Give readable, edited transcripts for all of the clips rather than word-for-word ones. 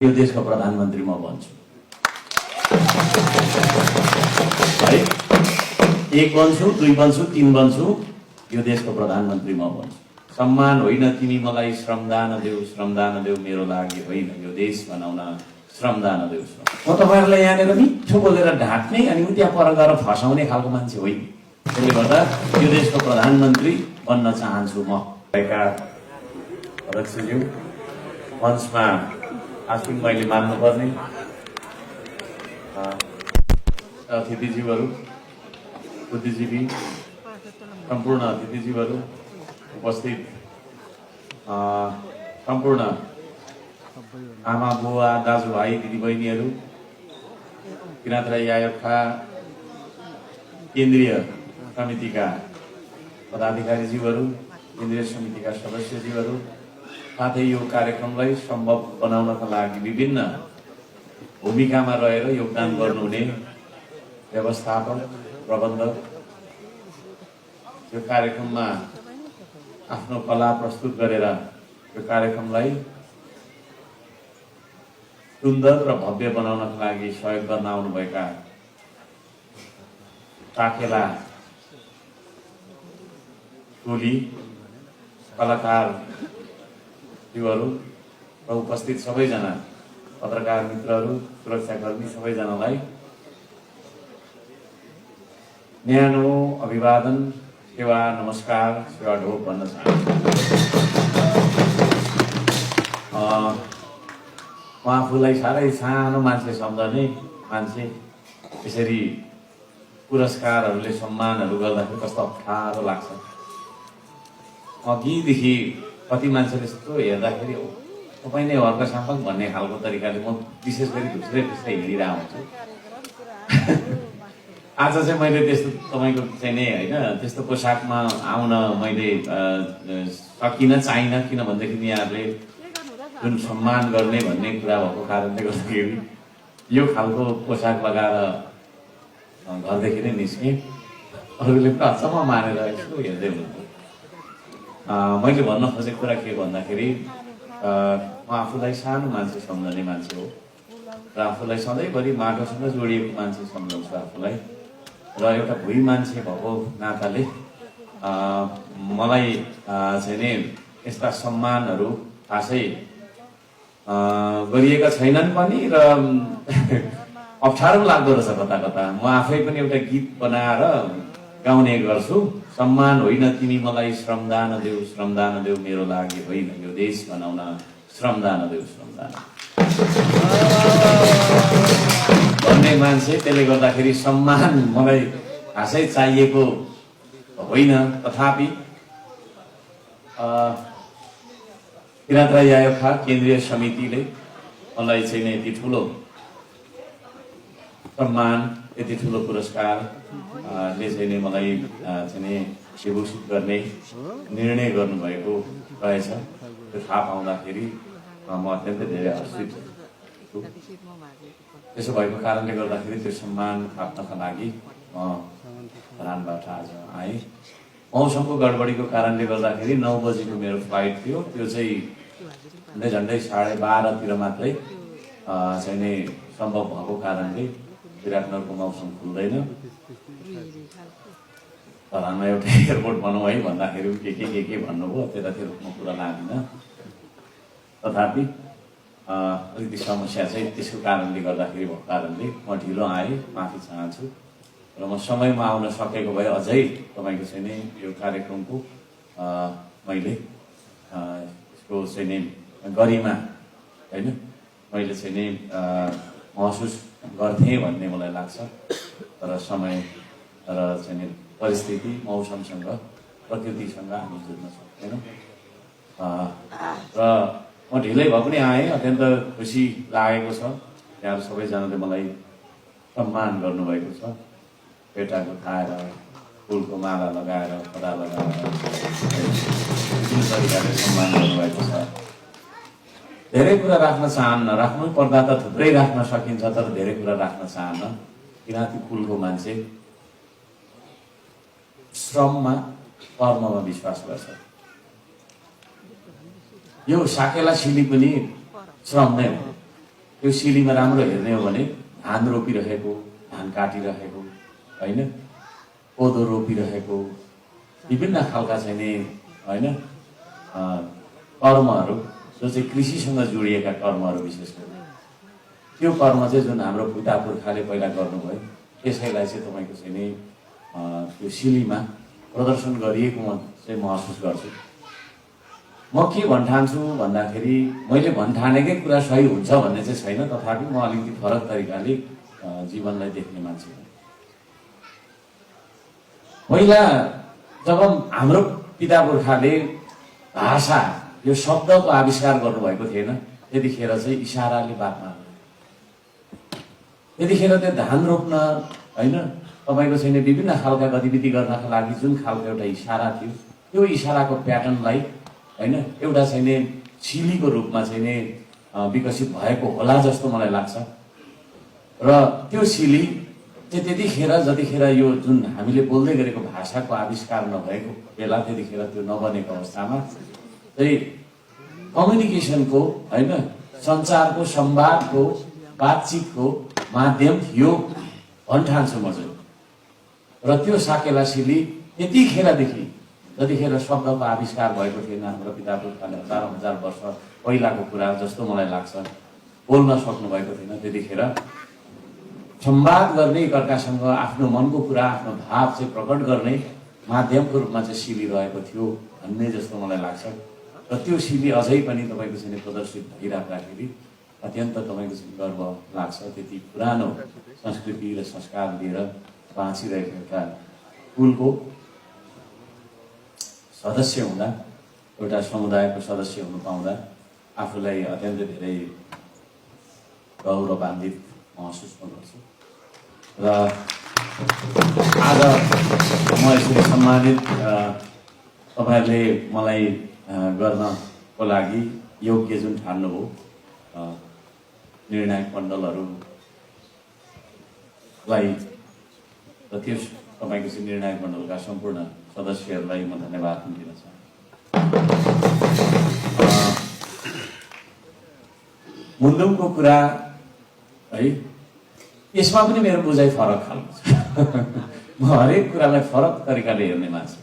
यो देशको प्रधानमन्त्री म बन्छु है। 1 बन्छु, 2 बन्छु, 3 बन्छु, यो देशको प्रधानमन्त्री म बन्छु। सम्मान होइन तिमी मलाई श्रमदान देऊ मेरो लागि होइन यो देश बनाउन श्रमदान देऊ। म तपाईहरुलाई यहाँनिर मिठो बोलेर ढाट्ने अनि त्यहाँ पर गएर फसाउने खालको मान्छे होइन। त्यसले गर्दा यो देशको प्रधानमन्त्री बन्न चाहन्छु म। अध्यक्षज्यू मञ्चमा आफै मैले मान्नुपर्ने अतिथिज्यूहरू, बुद्धिजीवी सम्पूर्ण अतिथिज्यूहरू, उपस्थित सम्पूर्ण आमा बुवा दाजुभाइ दिदीबहिनीहरू, किराँत राई आयोगका केन्द्रीय समितिका पदाधिकारीज्यूहरू, केन्द्रीय समितिका सदस्यज्यूहरू, साथै यो कार्यक्रमलाई सम्भव बनाउनका लागि विभिन्न भूमिकामा रहेर योगदान गर्नुहुने व्यवस्थापक, प्रबन्धक, यो कार्यक्रममा आफ्नो कला प्रस्तुत गरेर यो कार्यक्रमलाई सुन्दर र भव्य बनाउनका लागि सहयोग गर्न आउनुभएका टाकेला टोली कलाकारज्यूहरू र उपस्थित सबैजना पत्रकार मित्रहरू, सुरक्षाकर्मी सबैजनालाई न्यानो अभिवादन, सेवा नमस्कार, सेवा ढोक भन्न चाहन्छु। म आफूलाई साह्रै सानो मान्छे सम्झने मान्छे, यसरी पुरस्कारहरूले सम्मानहरू गर्दाखेरि कस्तो अप्ठ्यारो लाग्छ। अघिदेखि कति मान्छेले यस्तो हेर्दाखेरि तपाईँ नै हर्क साम्पक भन्ने खालको तरिकाले म विशेष गरी घुस्रै हिँडिरहेको हुन्छु। आज चाहिँ मैले त्यस्तो तपाईँको चाहिँ नै होइन त्यस्तो पोसाकमा आउन मैले सकिनँ, चाहिनँ, किनभनेदेखि यहाँहरूले जुन सम्मान गर्ने भन्ने कुरा भएको कारणले गर्दाखेरि यो खालको पोसाक लगाएर घरदेखि नै निस्केँ। अरूले पनि अचम्म मानेर यसो हेर्दै हुनुहुन्थ्यो। मैले भन्न खोजेको कुरा के भन्दाखेरि म आफूलाई सानो मान्छे सम्झने मान्छे हो र आफूलाई सधैँभरि माटोसँग जोडिएको मान्छे सम्झाउँछु आफूलाई र एउटा भुइँ मान्छे भएको नाताले मलाई चाहिँ नि यस्ता सम्मानहरू खासै गरिएका छैनन् पनि र अप्ठ्यारो लाग्दो रहेछ कता कता। म आफै पनि एउटा गीत बनाएर गाउने गर्छु। सम्मान होइन तिमी मलाई श्रमदान देऊ मेरो लागि होइन यो देश बनाउन श्रमदान देऊ भन्ने मान्छे। त्यसले गर्दाखेरि सम्मान मलाई खासै चाहिएको होइन, तथापि किराँत राई आयोगका केन्द्रीय समितिले मलाई चाहिँ नि यति ठुलो सम्मान, यति ठुलो पुरस्कारले चाहिँ नि मलाई चाहिँ नि विभूषित गर्ने निर्णय गर्नुभएको रहेछ। त्यो थाहा पाउँदाखेरि म अत्यन्तै धेरै हर्षित छु। त्यसो भएको कारणले गर्दाखेरि त्यो सम्मान प्राप्तका लागि म धरानबाट आज आएँ। मौसमको गडबडीको कारणले गर्दाखेरि 9 बजीको मेरो फ्लाइट थियो, त्यो चाहिँ झन्डै 12:30 मात्रै चाहिँ नि सम्भव भएको कारणले विराटनगरको मौसम खुल्दैन। धरानमा एउटा एयरपोर्ट बनाऊ है भन्दाखेरि के भन्नुभयो, त्यतातिर म कुरा लाग्दिनँ। तथापि अलिकति समस्या चाहिँ त्यसको कारणले गर्दाखेरि भएको कारणले म ढिलो आएँ, माफी चाहन्छु। र म समयमा आउन सकेको भए अझै तपाईँको चाहिँ नि यो कार्यक्रमको मैले यसको चाहिँ नि गरिमा होइन मैले चाहिँ नि महसुस गर्थेँ भन्ने मलाई लाग्छ। तर समय र चाहिँ नि परिस्थिति, मौसमसँग, प्रकृतिसँग हामी जुझ्न सक्दैनौँ र म ढिलै भए पनि आएँ। अत्यन्त खुसी लागेको छ। यहाँहरू सबैजनाले मलाई सम्मान गर्नुभएको छ। पेटाको खाएर, फुलको माला लगाएर, पदा लगाएर विभिन्न तरिकाले सम्मान गर्नुभएको छ। धेरै कुरा राख्न चाहन्न, राख्नु पर्दा त थुप्रै राख्न सकिन्छ, तर धेरै कुरा राख्न चाहन्न। किराँती कुलको मान्छे श्रममा, कर्ममा विश्वास गर्छ। यो साकेला सिली पनि श्रम नै हो। त्यो सिलीमा राम्रो हेर्ने हो भने धान रोपिरहेको, धान काटिरहेको, होइन, कोदो रोपिरहेको, विभिन्न खालका चाहिँ होइन कर्महरू जो चाहिँ कृषिसँग जोडिएका कर्महरू विशेष गरी त्यो कर्म चाहिँ जुन हाम्रो पिता पुर्खाले पहिला गर्नुभयो त्यसैलाई चाहिँ तपाईँको चाहिँ नि त्यो सिलीमा प्रदर्शन गरिएको म चाहिँ महसुस गर्छु। म के भन्ठान्छु भन्दाखेरि मैले भन्ठानेकै कुरा सही हुन्छ भन्ने चाहिँ छैन, तथापि म अलिकति फरक तरिकाले जीवनलाई देख्ने मान्छे हो। पहिला जब हाम्रो पिता पुर्खाले भाषा यो शब्दको आविष्कार गर्नुभएको थिएन त्यतिखेर चाहिँ इसाराले बात मार्नु, त्यतिखेर त्यो धान रोप्न होइन तपाईँको चाहिँ विभिन्न खालका गतिविधि गर्नका लागि जुन खालको एउटा इसारा थियो त्यो इसाराको प्याटर्नलाई होइन एउटा चाहिँ सिलीको रूपमा चाहिँ विकसित भएको होला जस्तो मलाई लाग्छ। र त्यो सिली चाहिँ त्यतिखेर जतिखेर यो जुन हामीले बोल्दै गरेको भाषाको आविष्कार नभएको बेला त्यतिखेर त्यो नबनेको अवस्थामा चाहिँ कम्युनिकेसनको होइन सञ्चारको संवादको बातचितको माध्यम थियो भन्ठान्छु म चाहिँ। र त्यो साकेला सिली त्यतिखेरदेखि जतिखेर शब्दको आविष्कार भएको थिएन हाम्रो पिता पुर्खाले हजारौँ हजार वर्ष पहिलाको कुरा जस्तो मलाई लाग्छ बोल्न सक्नु भएको थिएन, त्यतिखेर संवाद गर्ने एकअर्कासँग आफ्नो मनको कुरा आफ्नो भाव चाहिँ प्रकट गर्ने माध्यमको रूपमा चाहिँ सिली रहेको थियो भन्ने जस्तो मलाई लाग्छ। र त्यो सिली अझै पनि तपाईँको चाहिँ प्रदर्शित भइराख्दाखेरि अत्यन्त तपाईँको चाहिँ गर्व लाग्छ। त्यति पुरानो संस्कृति र संस्कार लिएर बाँचिरहेको एउटा कुलको सदस्य हुँदा, एउटा समुदायको सदस्य हुनु पाउँदा आफूलाई अत्यन्त धेरै गौरवान्वित महसुस गर्छु। र आज म यसरी सम्मानित तपाईँहरूले मलाई गर्नको लागि योग्य जुन ठान्नुभयो निर्णायक मण्डलहरूलाई र त्यस तपाईँको चाहिँ निर्णायक मण्डलका सम्पूर्ण सदस्यहरूलाई म धन्यवाद दिन चाहन्छु। मुन्दुमको कुरा है यसमा पनि मेरो बुझाइ फरक खालको छ। म हरेक कुरालाई फरक तरिकाले हेर्ने मान्छे।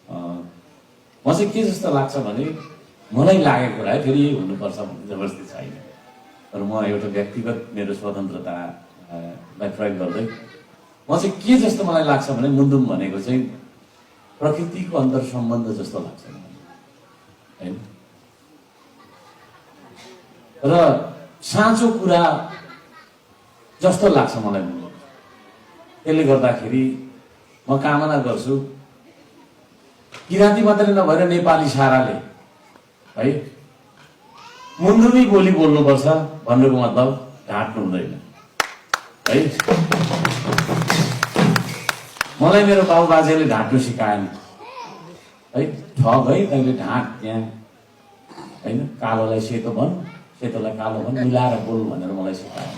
म चाहिँ के जस्तो लाग्छ भने मलाई लागेको कुरा है फेरि यही हुनुपर्छ भन्ने जबरजस्ती छैन, तर म एउटा व्यक्तिगत मेरो स्वतन्त्रतालाई प्रयोग गर्दै म चाहिँ के जस्तो मलाई लाग्छ भने मुन्दुम भनेको चाहिँ प्रकृतिको अन्तर सम्बन्ध जस्तो लाग्छ होइन। र साँचो कुरा जस्तो लाग्छ मलाई मुन्दुम। त्यसले गर्दाखेरि म कामना गर्छु किराँती मात्रै नभएर नेपाली साराले है मुन्दुमी बोली बोल्नुपर्छ भन्नुको मतलब ढाँट्नु हुँदैन है। मलाई मेरो बाबु बाजेले ढाँट्नु सिकाएन है, ठग है तैँले ढाँट त्यहाँ होइन, कालोलाई सेतो भन् सेतोलाई कालो भन् मिलाएर बोल भनेर मलाई सिकाएन।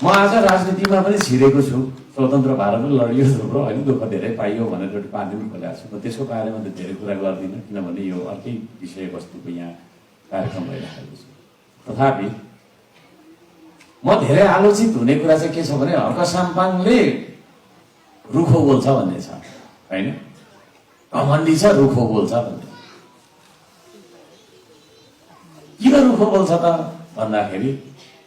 म आज राजनीतिमा पनि छिरेको छु, स्वतन्त्र भारतमा लडियो थुप्रो होइन, दुःख धेरै पाइयो भनेर एउटा पार्टी पनि खोलेको छु। म त्यसको बारेमा त धेरै कुरा गर्दिनँ किनभने यो अर्कै विषयवस्तुको यहाँ कार्यक्रम भइरहेको छ। तथापि म धेरै आलोचित हुने कुरा चाहिँ के छ भने हर्क साम्पाङले रुखो बोल्छ भन्ने छ होइन, घमण्डी छ रुखो बोल्छ भन्ने। किन रुखो बोल्छ त भन्दाखेरि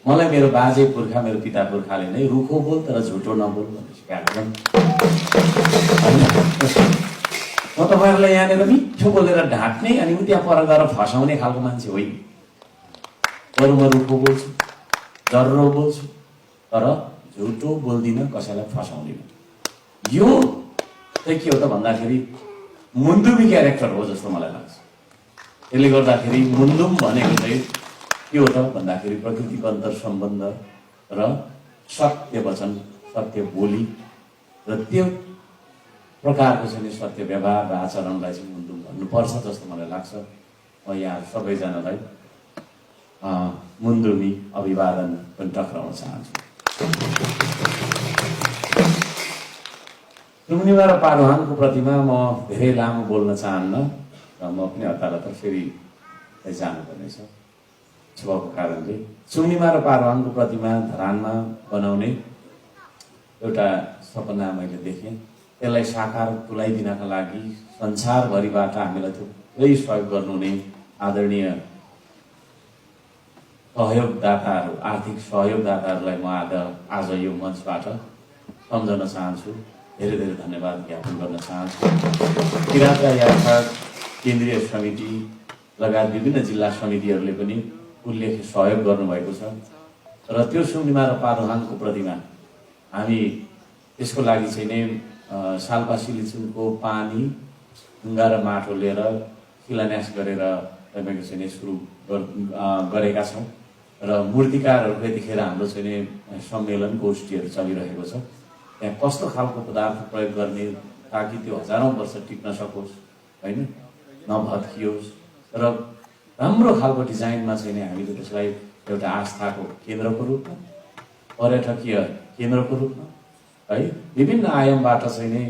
मलाई मेरो बाजे पुर्खा मेरो पिता पुर्खाले नै रुखो बोल तर झुटो नबोल भन्ने सिकाएको छन्। म तपाईँहरूलाई यहाँनिर मिठो बोलेर ढाँट्ने अनि उ त्यहाँ पर गएर फसाउने खालको मान्छे होइन। बरु म रुखो बोल्छु जर्रो बोल्छु तर झुटो बोल्दिनँ, कसैलाई फसाउँदिनँ। यो चाहिँ के हो त भन्दाखेरि मुन्दुमी क्यारेक्टर हो जस्तो मलाई लाग्छ। त्यसले गर्दाखेरि मुन्दुम भनेको चाहिँ के हो त भन्दाखेरि प्रकृतिको अन्तर सम्बन्ध र सत्य वचन सत्य बोली र त्यो प्रकारको चाहिँ सत्य व्यवहार र आचरणलाई चाहिँ मुन्दुम भन्नुपर्छ जस्तो मलाई लाग्छ। म यहाँ सबैजनालाई मुन्दुमी अभिवादन पनि टक्राउन चाहन्छु। टुम्निमा र पारूहाङको प्रतिमा म धेरै लामो बोल्न चाहन्न र म पनि हतार हतार फेरि जानुपर्नेछ। भएको कारणले सुम्निमा र पारुहाङको प्रतिमा धरानमा बनाउने एउटा सपना मैले देखेँ। त्यसलाई साकार तुल्याइदिनका लागि संसारभरिबाट हामीलाई थुप्रै सहयोग गर्नुहुने आदरणीय सहयोगदाताहरू, आर्थिक सहयोगदाताहरूलाई म आज यो मञ्चबाट सम्झन चाहन्छु। धेरै धेरै धन्यवाद ज्ञापन गर्न चाहन्छु। किराँत यात्रा केन्द्रीय समिति लगायत विभिन्न जिल्ला समितिहरूले पनि उल्लेख्य सहयोग गर्नुभएको छ र त्यो सुम्निमा र पारुहाङको प्रतिमा हामी त्यसको लागि चाहिँ नै सालपा सिलिचुङको पानी ढुङ्गा र माटो लिएर शिलान्यास गरेर तपाईँको चाहिँ नै सुरु गरेका छौँ र मूर्तिकारहरूको यतिखेर हाम्रो चाहिँ नै सम्मेलन गोष्ठीहरू चलिरहेको छ। त्यहाँ कस्तो खालको पदार्थ प्रयोग गर्ने ताकि त्यो हजारौँ वर्ष टिक्न सकोस्, होइन, नभत्कियोस् र राम्रो खालको डिजाइनमा चाहिँ नि हामीले त्यसलाई एउटा आस्थाको केन्द्रको रूपमा, पर्यटकीय केन्द्रको रूपमा, है, विभिन्न आयामबाट चाहिँ नि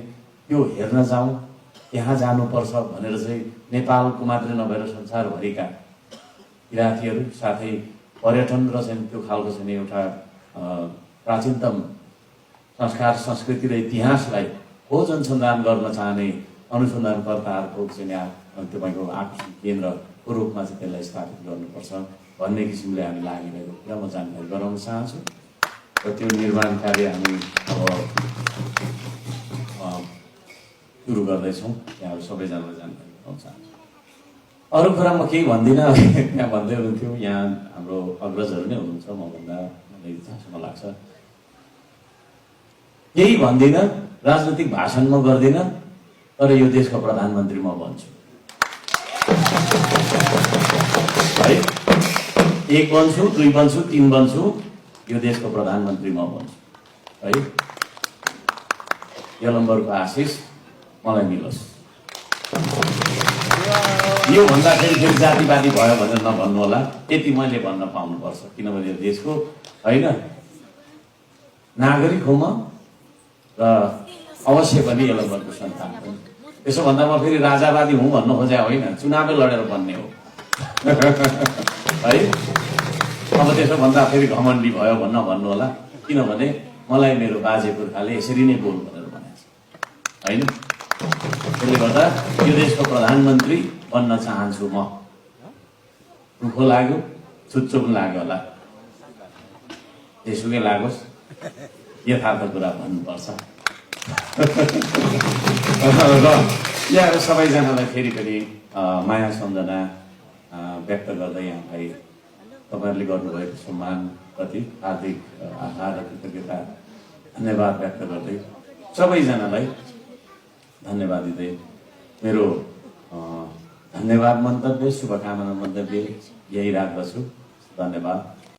त्यो हेर्न जाउँ, त्यहाँ जानुपर्छ भनेर चाहिँ नेपालको मात्रै नभएर संसारभरिका किराँतीहरू साथै पर्यटन र चाहिँ त्यो खालको चाहिँ एउटा प्राचीनतम संस्कार, संस्कृति र इतिहासलाई खोज अनुसन्धान गर्न चाहने अनुसन्धानकर्ताहरूको चाहिँ तपाईँको आकर्षण केन्द्रको रूपमा चाहिँ त्यसलाई स्थापित गर्नुपर्छ भन्ने किसिमले हामी लागिरहेको कुरा म जानकारी गराउन चाहन्छु र त्यो निर्माण कार्य हामी अब सुरु गर्दैछौँ। त्यहाँहरू सबैजनालाई जानकारी गराउन चाहन्छु। अरू कुरा म केही भन्दिनँ। यहाँ भन्दै हुनुहुन्थ्यो, यहाँ हाम्रो अग्रजहरू नै हुनुहुन्छ मभन्दा, मलाई जहाँसम्म लाग्छ। केही भन्दिनँ, राजनैतिक भाषण म गर्दिनँ, तर यो देशको प्रधानमन्त्री म बन्छु है। 1 बन्छु, 2 बन्छु, 3 बन्छु, यो देशको प्रधानमन्त्री म बन्छु है। यलम्बरको आशिष मलाई मिलोस्। यो भन्दाखेरि फेरि जातिवादी भयो भनेर नभन्नु होला, यति मैले भन्न पाउनुपर्छ। किनभने देशको होइन नागरिक हो म र अवश्य पनि यलम्बरको सन्तान हो। त्यसो भन्दा म फेरि राजावादी हुँ भन्न खोजे होइन, चुनावै लडेर बन्ने हो है। अब त्यसो भन्दा फेरि घमण्डी भयो भन्न भन्नु होला, किनभने मलाई मेरो बाजे पुर्खाले यसरी नै बोल भनेर भनेको छ होइन। त्यसले गर्दा यो देशको प्रधानमन्त्री बन्न चाहन्छु म। दुःख लाग्यो, चुच्चो पनि लाग्यो होला, त्यसुकै लागोस्, यथार्थ कुरा भन्नुपर्छ र यहाँ सबैजनालाई फेरि पनि माया सम्झना व्यक्त गर्दै यहाँलाई तपाईँहरूले गर्नुभएको सम्मानप्रति हार्दिक आभार र कृतज्ञता धन्यवाद व्यक्त गर्दै सबैजनालाई धन्यवाद दिँदै मेरो धन्यवाद मन्तव्य, शुभकामना मन्तव्य यही राख्दछु। धन्यवाद।